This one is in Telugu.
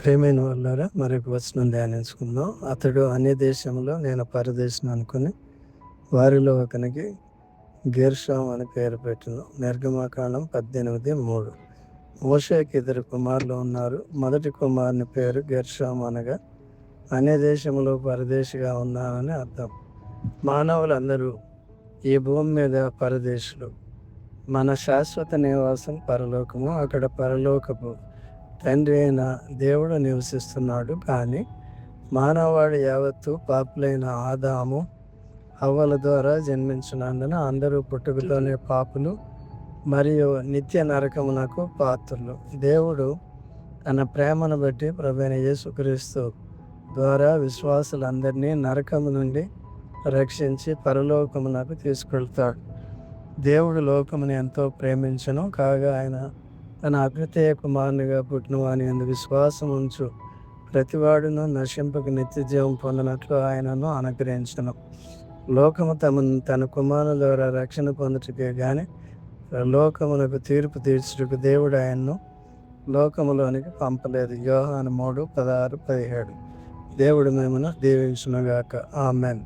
ప్రేమైన వాళ్ళారా, మరొక వచనం ధ్యానించుకుందాం. అతడు అన్య దేశంలో నేను పరదేశిని అనుకుని వారిలో ఒకనికి గెర్షోము అని పేరు పెట్టెను. నిర్గమకాండం 18:3. మోషేకి ఇద్దరు కుమారులు ఉన్నారు. మొదటి కుమారుని పేరు గెర్షోము అనగా అన్య దేశంలో పరదేశిగా ఉన్నానని అర్థం. మానవులందరూ ఈ భూమి మీద పరదేశులు. మన శాశ్వత నివాసం పరలోకము. అక్కడ పరలోకపు తండ్రి అయిన దేవుడు నివసిస్తున్నాడు. కానీ మానవాళి యావత్తు పాపులైన ఆదాము హవ్వల ద్వారా జన్మించినందున అందరూ పుట్టుకతోనే పాపులు మరియు నిత్య నరకమునకు పాత్రులు. దేవుడు తన ప్రేమను బట్టి ప్రభువైన యేసుక్రీస్తు ద్వారా విశ్వాసులందరినీ నరకము నుండి రక్షించి పరలోకమునకు తీసుకెళ్తాడు. దేవుడు లోకముని ఎంతో ప్రేమించను, కాగా ఆయన తన అద్వితీయ కుమారునిగా పుట్టిన వాని యందు విశ్వాసం ఉంచు ప్రతివాడును నశింపక నిత్య జీవం పొందినట్లు ఆయనను అనుగ్రహించను. లోకము తన కుమారుల ద్వారా రక్షణ పొందుటకే గాని లోకమునకు తీర్పు తీర్చుటకు దేవుడు ఆయన్ను లోకములోనికి పంపలేదు. యోహాను 3:16-17. దేవుడు మిమ్మల్ని దీవించునుగాక. ఆమేన్.